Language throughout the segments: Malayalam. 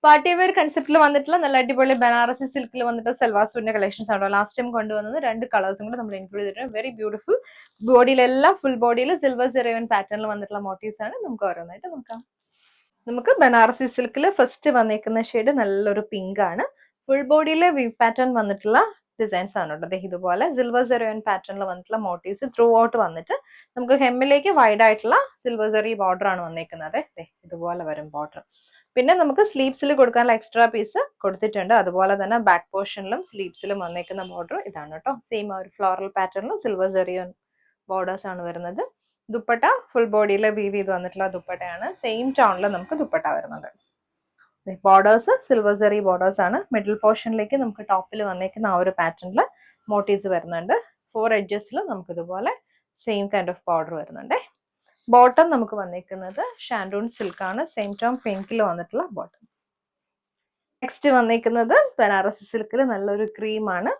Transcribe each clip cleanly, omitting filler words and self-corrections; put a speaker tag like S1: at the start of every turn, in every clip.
S1: പാർട്ടി വെയർ കൺസെപ്റ്റിൽ വന്നിട്ടുള്ള നല്ല അടിപൊളി ബനാറസി സിൽക്കിൽ വന്നിട്ട് സൽവാർ സൂട്ടിന്റെ കളക്ഷൻസ് ആണോ ലാസ്റ്റ് ടൈം കൊണ്ടുവന്നത്. 2 കളേഴ്സും കൂടെ നമ്മൾ ഇൻക്ലൂഡ് ചെയ്തിട്ടുണ്ട്. വെരി ബ്യൂട്ടിഫുൾ ബോഡിയിലെല്ലാം ഫുൾ ബോഡിയിൽ സിൽവർ സെറിയോൺ പാറ്റേണിൽ വന്നിട്ടുള്ള മോട്ടീവ്സ് ആണ്. നമുക്ക് ഓരോന്നായിട്ട് നോക്കാം. നമുക്ക് ബനാറസി സിൽക്കിൽ ഫസ്റ്റ് വന്നിരിക്കുന്ന ഷെയ്ഡ് നല്ലൊരു പിങ്ക് ആണ്. ഫുൾ ബോഡിയിൽ വി പാറ്റേൺ വന്നിട്ടുള്ള ഡിസൈൻസ് ആണ് കേട്ടോ. ഇതുപോലെ സിൽവർ സെറിയോൺ പാറ്റേണിൽ വന്നിട്ടുള്ള മോട്ടീവ്സ് ത്രൂ ഔട്ട് വന്നിട്ട് നമുക്ക് ഹെമ്മിലേക്ക് വൈഡ് ആയിട്ടുള്ള സിൽവർ സെറി ബോർഡർ ആണ് വന്നിരിക്കുന്നത്. ഇതുപോലെ വരും ബോർഡർ. പിന്നെ നമുക്ക് സ്ലീവ്സിൽ കൊടുക്കാനുള്ള എക്സ്ട്രാ പീസ് കൊടുത്തിട്ടുണ്ട്. അതുപോലെ തന്നെ ബാക്ക് പോർഷനിലും സ്ലീവ്സിലും വന്നേക്കുന്ന ബോർഡർ ഇതാണ് കേട്ടോ. സെയിം ഒരു ഫ്ലോറൽ പാറ്റേണിലും സിൽവർ സെറിയോൺ ബോർഡേഴ്സ് ആണ് വരുന്നത്. ദുപ്പട്ട ഫുൾ ബോഡിയിൽ വീവ് ചെയ്ത് വന്നിട്ടുള്ള ദുപ്പട്ടയാണ്. സെയിം ടോണിൽ നമുക്ക് ദുപ്പട്ട വരുന്നുണ്ട്. ബോർഡേഴ്സ് സിൽവർ സെറി ബോർഡേഴ്സ് ആണ്. മിഡിൽ പോർഷനിലേക്ക് നമുക്ക് ടോപ്പിൽ വന്നേക്കുന്ന ആ ഒരു പാറ്റേണിൽ മോട്ടീവ്സ് വരുന്നുണ്ട്. 4 എഡ്ജസിൽ നമുക്ക് ഇതുപോലെ സെയിം കൈൻഡ് ഓഫ് ബോർഡർ വരുന്നുണ്ട്. ബോട്ടം നമുക്ക് വന്നിരിക്കുന്നത് ഷാൻഡൂൺ സിൽക്ക് ആണ്. സെയിം ടോൺ പിങ്കിൽ വന്നിട്ടുള്ള ബോട്ടം. നെക്സ്റ്റ് വന്നിരിക്കുന്നത് ബനാറസി സിൽക്കിൽ നല്ലൊരു ക്രീം ആണ്.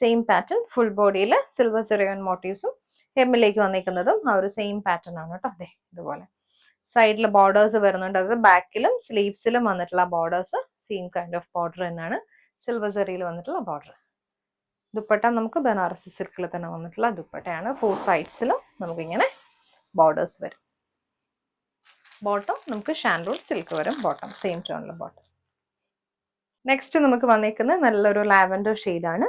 S1: സെയിം പാറ്റേൺ ഫുൾ ബോഡിയിൽ സിൽവർ സെറിയോൺ മോട്ടീവ്സും ഹെമ്മിലേക്ക് വന്നിരിക്കുന്നതും ആ ഒരു സെയിം പാറ്റേൺ ആണ് കേട്ടോ. അതെ ഇതുപോലെ സൈഡിൽ ബോർഡേഴ്സ് വരുന്നുണ്ട്. അത് ബാക്കിലും സ്ലീവ്സിലും വന്നിട്ടുള്ള borders same kind of border തന്നെയാണ്. സിൽവർ സെറിയിൽ വന്നിട്ടുള്ള ബോർഡർ. ദുപ്പട്ട നമുക്ക് ബനാറസി സിൽക്കിൽ തന്നെ വന്നിട്ടുള്ള ദുപ്പട്ടയാണ്. 4 സൈഡ്സിലും നമുക്കിങ്ങനെ ബോർഡേഴ്സ് വരും. ബോട്ടം നമുക്ക് ഷാൻഡൂൺ സിൽക്ക് വരും. ബോട്ടം സെയിം ടോണിൽ ബോട്ടം. നെക്സ്റ്റ് നമുക്ക് വന്നിരിക്കുന്നത് നല്ലൊരു ലാവൻഡർ ഷെയ്ഡാണ്.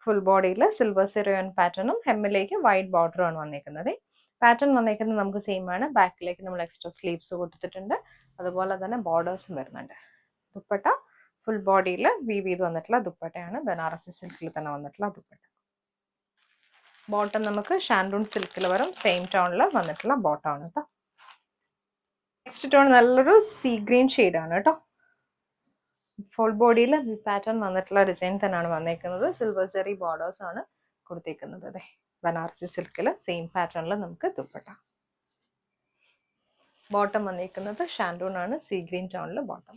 S1: ഫുൾ ബോഡിയിൽ സിൽവർ സെറിയോൺ പാറ്റേണും ഹെമ്മിലേക്ക് വൈറ്റ് ബോർഡറും ആണ് വന്നിരിക്കുന്നത്. പാറ്റേൺ വന്നിരിക്കുന്നത് നമുക്ക് സെയിം ആണ്. ബാക്കിലേക്ക് നമ്മൾ എക്സ്ട്രാ സ്ലീവ്സ് കൊടുത്തിട്ടുണ്ട്. അതുപോലെ തന്നെ ബോർഡേഴ്സും വരുന്നുണ്ട്. ദുപ്പട്ട ഫുൾ ബോഡിയിൽ വീവ് ചെയ്ത് വന്നിട്ടുള്ള ദുപ്പട്ടയാണ്. ബനാറസി സിൽക്കിൽ തന്നെ വന്നിട്ടുള്ള ദുപ്പട്ട. ബോട്ടം നമുക്ക് ഷാൻഡൂൺ സിൽക്കിൽ വരും. സെയിം ടോണിൽ വന്നിട്ടുള്ള ബോട്ടം ആണ് കേട്ടോ. നെക്സ്റ്റ് ടോൺ നല്ലൊരു സീ ഗ്രീൻ ഷെയ്ഡാണ് കേട്ടോ. ഫുൾ ബോഡിയിൽ പാറ്റേൺ വന്നിട്ടുള്ള ഡിസൈൻ തന്നെയാണ് വന്നിരിക്കുന്നത്. സിൽവർ സെറി ബോർഡേഴ്സ് ആണ് കൊടുത്തിരിക്കുന്നത്. അതെ ബനാറസി സിൽക്കിൽ സെയിം പാറ്റേണിൽ നമുക്ക് ദുപ്പട്ട. ബോട്ടം വന്നിരിക്കുന്നത് ഷാൻഡൂൺ ആണ്. സീ ഗ്രീൻ ടോണിൽ ബോട്ടം.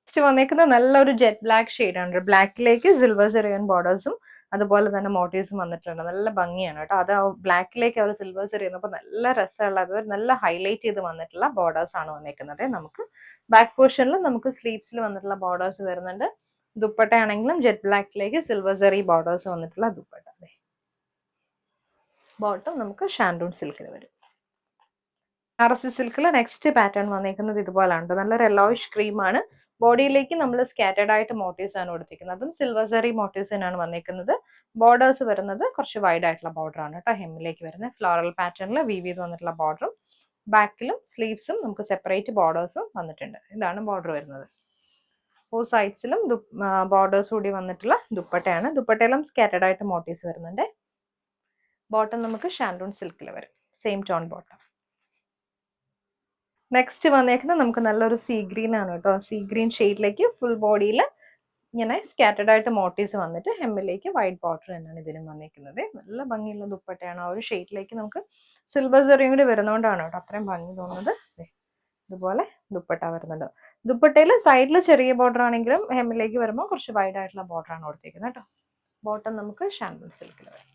S1: നെക്സ്റ്റ് വന്നിരിക്കുന്നത് നല്ലൊരു ജെറ്റ് ബ്ലാക്ക് ഷെയ്ഡാണ്. ബ്ലാക്കിലേക്ക് സിൽവർ സെറിയോൺ ബോർഡേഴ്സും അതുപോലെ തന്നെ മോട്ടീവ്സും വന്നിട്ടുണ്ട്. നല്ല ഭംഗിയാണ് കേട്ടോ. അത് ബ്ലാക്കിലേക്ക് അവർ സിൽവർ സെറി ചെയ്യുന്നപ്പോൾ നല്ല രസമുള്ളത് നല്ല ഹൈലൈറ്റ് ചെയ്ത് വന്നിട്ടുള്ള ബോർഡേഴ്സ് ആണ് വന്നിരിക്കുന്നത്. നമുക്ക് ബാക്ക് പോർഷനിൽ നമുക്ക് സ്ലീവ്സിൽ വന്നിട്ടുള്ള ബോർഡേഴ്സ് വരുന്നുണ്ട്. ദുപ്പട്ട ആണെങ്കിലും ജെറ്റ് ബ്ലാക്കിലേക്ക് സിൽവർ സെറി ബോർഡേഴ്സ് വന്നിട്ടുള്ള ദുപ്പട്ട. ബോട്ടം നമുക്ക് ഷാൻഡൂൺ സിൽക്കിൽ വരും. ബനാറസി സിൽക്കിൽ നെക്സ്റ്റ് പാറ്റേൺ വന്നിരിക്കുന്നത് ഇതുപോലാണ്. നല്ലൊരു യെല്ലോയിഷ് ക്രീം ആണ്. ബോഡിയിലേക്ക് നമ്മൾ സ്കാറ്റേഡ് ആയിട്ട് മോട്ടീവ്സ് ആണ് കൊടുത്തിരിക്കുന്നത്. അതും സിൽവർ സെറി മോട്ടീവ്സ് തന്നെയാണ് വന്നിരിക്കുന്നത്. ബോർഡേഴ്സ് വരുന്നത് കുറച്ച് വൈഡ് ആയിട്ടുള്ള ബോർഡർ ആണ് കേട്ടോ. ഹെമ്മിലേക്ക് വരുന്നത് ഫ്ലോറൽ പാറ്റേണിൽ വീവ് ചെയ്ത് വന്നിട്ടുള്ള ബോർഡറും ബാക്കിലും സ്ലീവ്സും നമുക്ക് സെപ്പറേറ്റ് ബോർഡേഴ്സും വന്നിട്ടുണ്ട്. ഇതാണ് ബോർഡർ വരുന്നത്. 4 സൈഡ്സിലും ബോർഡേഴ്സ് കൂടി വന്നിട്ടുള്ള ദുപ്പട്ടയാണ്. ദുപ്പട്ടയിലും സ്കാറ്റേഡ് ആയിട്ട് മോട്ടീവ്സ് വരുന്നുണ്ട്. ബോട്ടം നമുക്ക് ഷാൻഡൂൺ സിൽക്കിൽ വരും. Same tone bottom. നെക്സ്റ്റ് വന്നേക്കുന്നത് നമുക്ക് നല്ലൊരു സീ ഗ്രീൻ ആണ് കേട്ടോ. സീ ഗ്രീൻ ഷെയ്ഡിലേക്ക് ഫുൾ ബോഡിയിൽ ഇങ്ങനെ സ്കാറ്റേഡ് ആയിട്ട് മോട്ടീവ്സ് വന്നിട്ട് ഹെമ്മിലേക്ക് വൈറ്റ് ബോർഡർ തന്നെയാണ് ഇതിലും വന്നിരിക്കുന്നത്. നല്ല ഭംഗിയുള്ള ദുപ്പട്ടയാണ്. ആ ഒരു ഷെയ്ഡിലേക്ക് നമുക്ക് സിൽവർ സെറിയും കൂടി വരുന്നതുകൊണ്ടാണ് കേട്ടോ അത്രയും ഭംഗി തോന്നുന്നത്. ഇതുപോലെ ദുപ്പട്ട വരുന്നുണ്ട്. ദുപ്പട്ടയിൽ സൈഡിൽ ചെറിയ ബോർഡർ ആണെങ്കിലും ഹെമ്മിലേക്ക് വരുമ്പോൾ കുറച്ച് വൈഡ് ആയിട്ടുള്ള ബോർഡർ ആണ് കൊടുത്തിരിക്കുന്നത് കേട്ടോ. ബോട്ടം നമുക്ക് ഷാൻഡൂൺ സിൽക്കിൽ വരും.